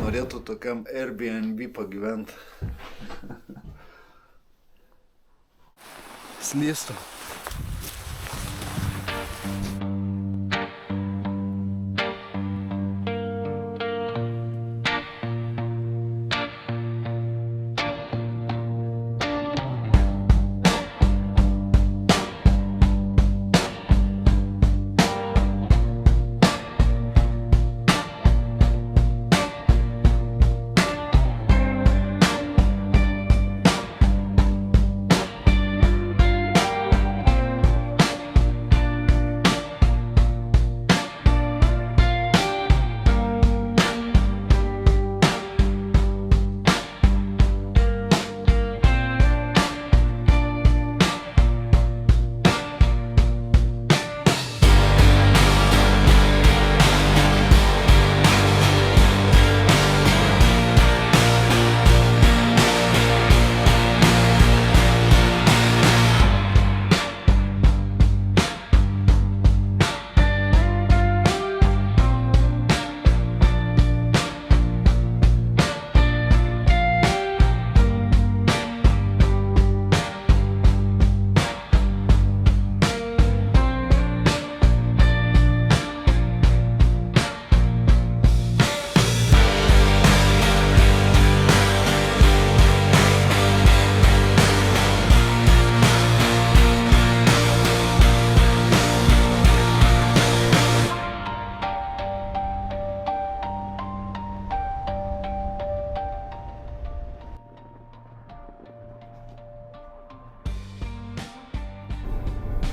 norėtų tokiam Airbnb pagyventi? Slystu.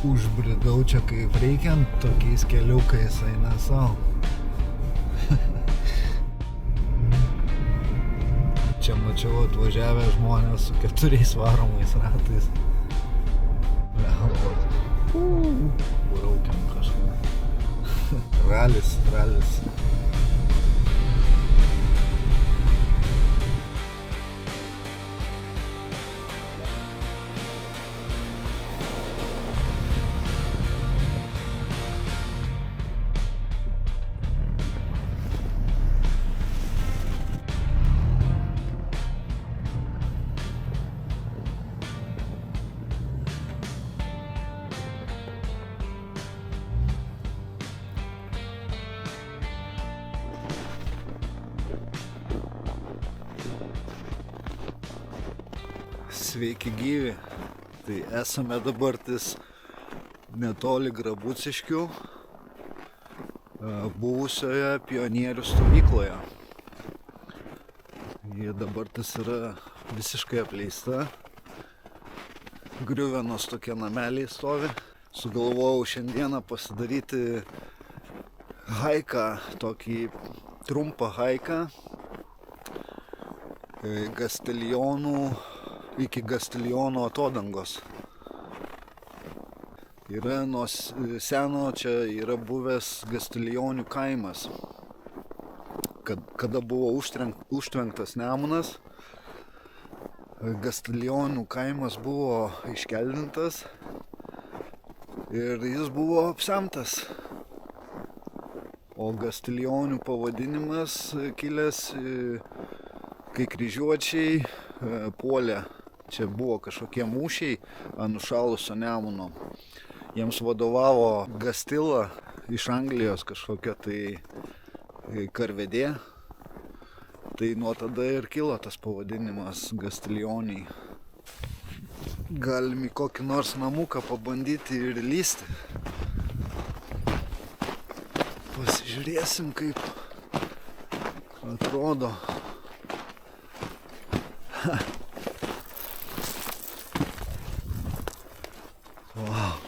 Užbridau čia kaip reikiant, tokiais keliukais eina savo. Čia mačiau atvažiavę žmonės su 4 varomais ratais. Raukiam kažką. Ralis. Sveiki gyvi, tai esame dabar netoli Grabuciškių, buvusioje pionierių stovykloje. Jie dabar yra visiškai apleista, griuvenos tokie nameliai stovi. Sugalvojau šiandieną pasidaryti haiką, tokį trumpą haiką iki Gastiljonų atodangos. Yra nuo seno čia yra buvęs Gastiljonių kaimas. Kada buvo užtvenktas Nemunas, Gastiljonių kaimas buvo iškeldintas ir jis buvo apsemtas. O Gastiljonių pavadinimas kilęs, kai kryžiuočiai puolė. Čia buvo kažkokie mūšiai ant nušalusio Nemuno. Jiems vadovavo Gastila iš Anglijos kažkokia tai karvedė. Tai nuo tada ir kilo tas pavadinimas Gastiljoniai. Galim į kokį nors namuką pabandyti ir lįsti. Pasižiūrėsim, kaip atrodo. Wow.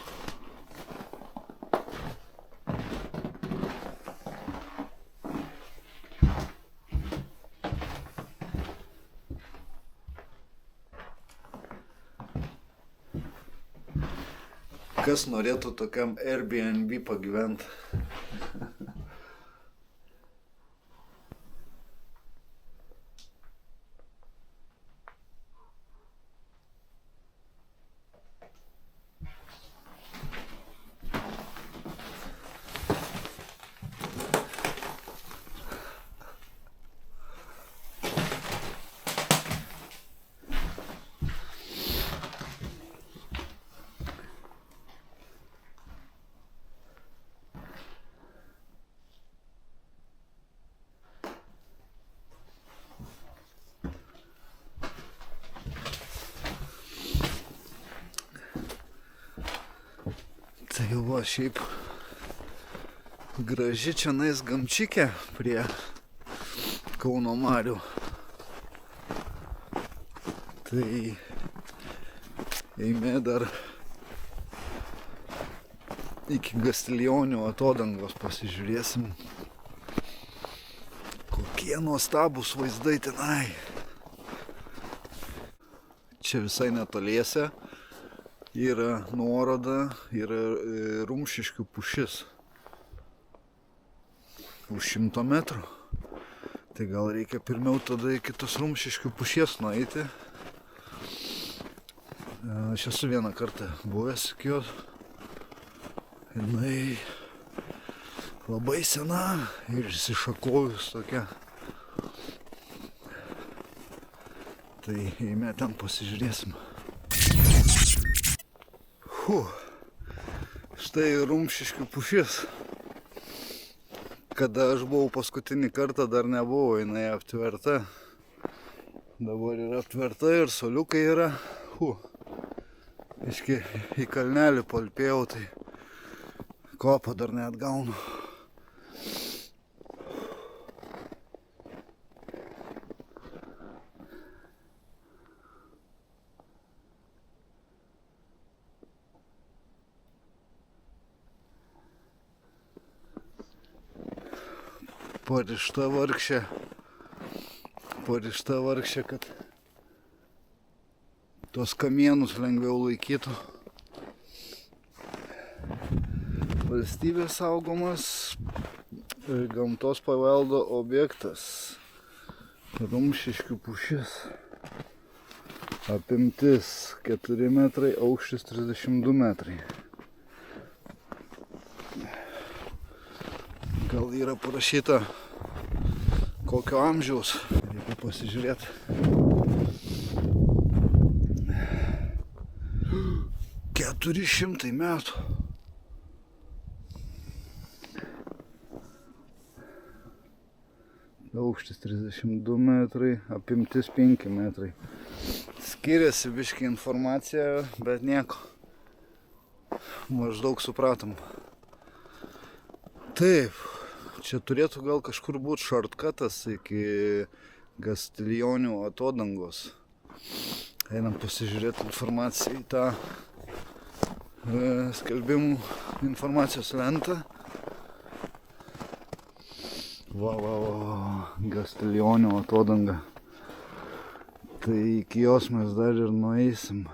Kas norėtų tokiam Airbnb pagyventi? Tai va, šiaip graži čianais gamčikė prie Kauno marių. Tai eime dar iki Gastiljonių atodangos pasižiūrėsim. Kokie nuostabūs vaizdai tenai. Čia visai netoliese yra nuoroda, yra Rumšiškių pušis. Už 100 metrų. Tai gal reikia pirmiau tada iki tos Rumšiškių pušies nueiti. Aš esu vieną kartą buvęs iki jos. Jinai labai sena ir išsišakojus tokia. Tai eime ten pasižiūrėsim. Štai Rumšiškių pušis. Kada aš buvau paskutinį kartą, dar nebuvo jinai aptverta. Dabar yra aptverta ir soliukai yra. Iški į kalnelį palpėjau, tai kopą dar neatgaunu. Parišta vargšė, kad tos kamienus lengviau laikytų. Valstybės saugomas gamtos paveldo objektas. Rumšiškių pušis. Apimtis 4 metrai, aukštis 32 metrai. Gal yra parašyta kokio amžiaus. Reikia pasižiūrėti. 400 metų. Aukštis 32 metrai, apimtis 5 metrai. Skiriasi biškį informacija, bet nieko. Maždaug supratom. Taip. Čia turėtų gal kažkur būti šortkatas iki Gastiljonių atodangos. Einam pasižiūrėti informaciją į tą skelbimų informacijos lentą. Gastiljonių atodanga. Tai iki jos mes dar ir nueisim.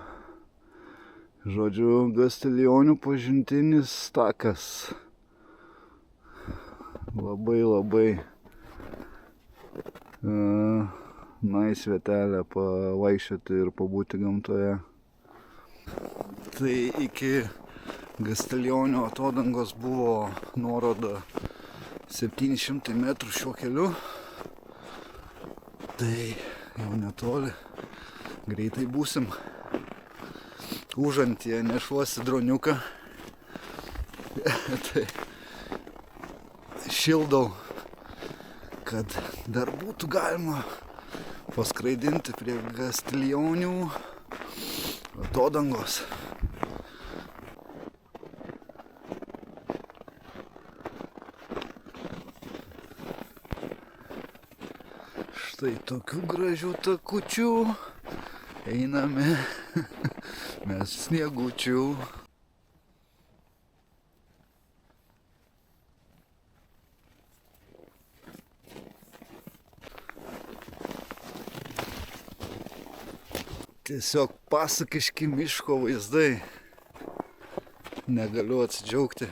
Žodžiu, Gastiljonių pažintinis takas. Labai nice vietelė pavaikščioti ir pabūti gamtoje. Tai iki Gastiljonių atodangos buvo nuoroda 700 metrų šiuo keliu. Tai jau netoli. Greitai būsim. Užantyje nešuosi droniuką. Tai šildau, kad dar būtų galima paskraidinti prie Gastiljonių atodangos. Štai tokių gražių takučių einame mes sniegučių. Tiesiog pasakiški miško vaizdai. Negaliu atsidžiaugti.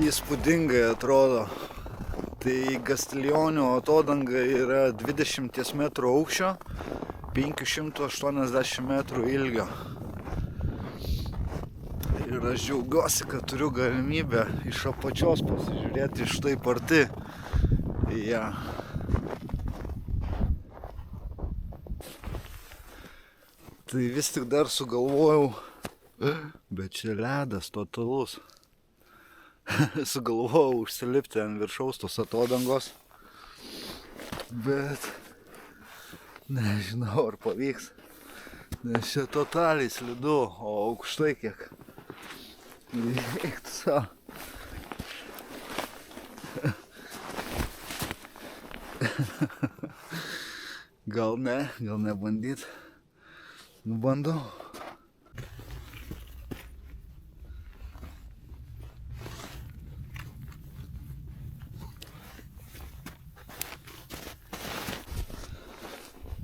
įspūdingai atrodo. Tai Gastiljonių atodanga yra 20 metrų aukščio, 580 metrų ilgio. Ir aš džiaugiuosi, kad turiu galimybę iš apačios pasižiūrėti iš taip arti į ją. Tai vis tik dar sugalvojau, bet čia ledas totalus. Sugalvojau užsilipti ant viršaus tos atodangos, bet nežinau, ar pavyks, nes čia totaliai slidu, o aukštai kiek. Eiktų savo. Gal nebandyt. Bandau.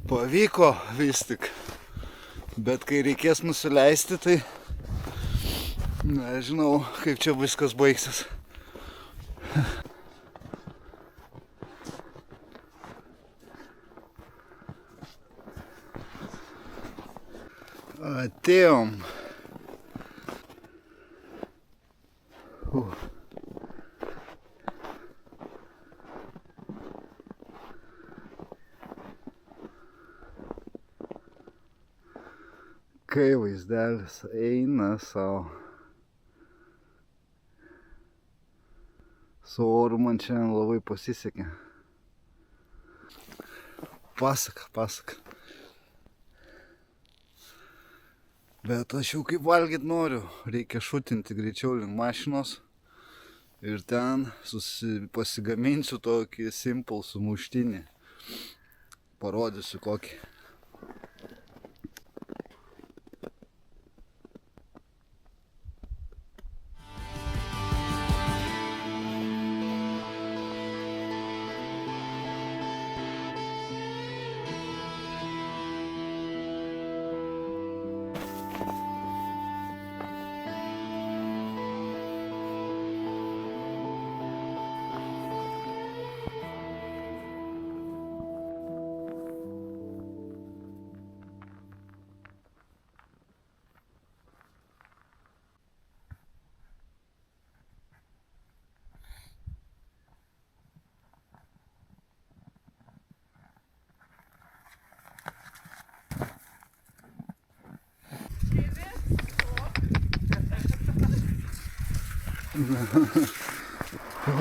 Pavyko vis tik, bet kai reikės nusileisti, tai nežinau, kaip čia viskas baigsis. Atėjom. Kai vaizdelis eina savo. Su oru man šiandien labai pasisekė. Pasaka. Bet aš jau kaip valgyt noriu. Reikia šutinti greičiau link mašinos. Ir ten pasigaminsiu tokį simple sumuštinį. Parodysiu kokį.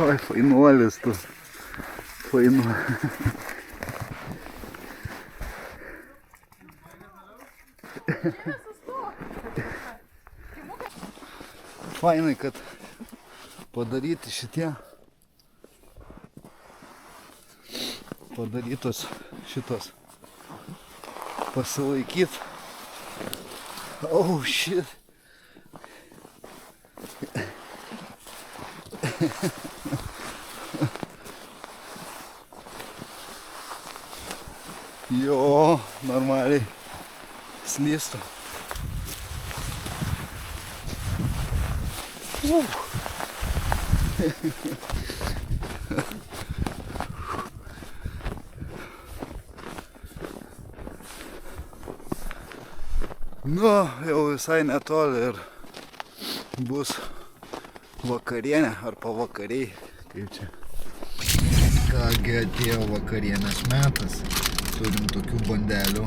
Oi, fainuolis tu. Fainai, kad padaryti padarytos šitos pasilaikyt. Oh shit. Jo, normaliai slysta. Nu, jau visai netoli ir bus vakarienė ar pavakariai, kaip čia. Kągi atėjo vakarienės metas. Turim tokių bandelių.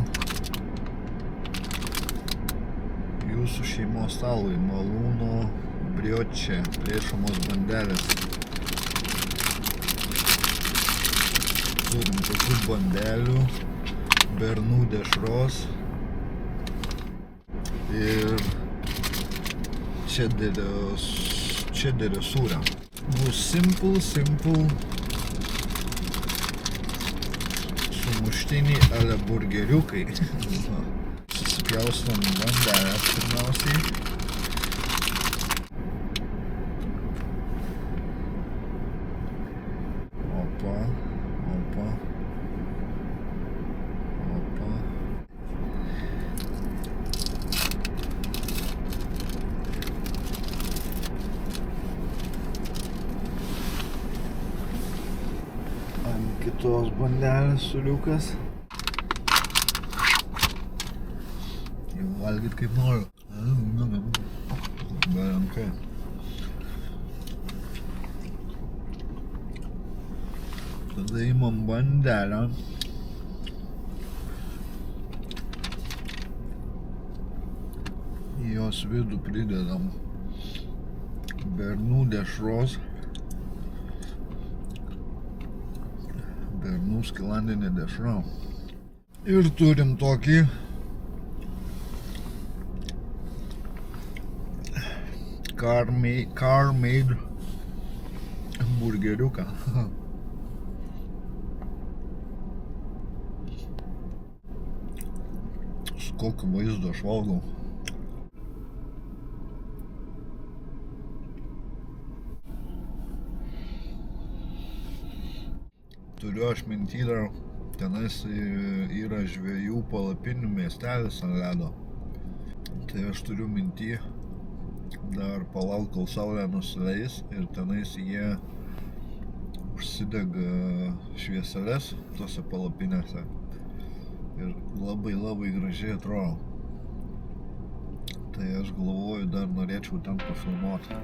Jūsų šeimos stalui malūno briočė, plėšomos bandelės. Turim tokių bandelių, bernų dešros ir čederio sūrio. Bus simple sumuštiniai ale burgeriukai. Susipjaustom bandelės pirmiausiai. Opa. Kitos bandelės sūriukas. Jau valgyt kaip noriu. Berankai. Tada imam bandelę. Į jos vidų pridedam bernų dešros. Bernų skilandinė dešra. Ir turim tokį car-made burgeriuką. Su kokiu vaizdu aš valgau. Turiu aš mintį dar, tenais yra žvejų palapinių miestelis ant ledo. Tai aš turiu mintį dar palauk, kol saulė nusileis ir tenais jie užsidega švieseles tose palapinėse. Ir labai gražiai atrodo. Tai aš galvoju, dar norėčiau ten pafilmuoti.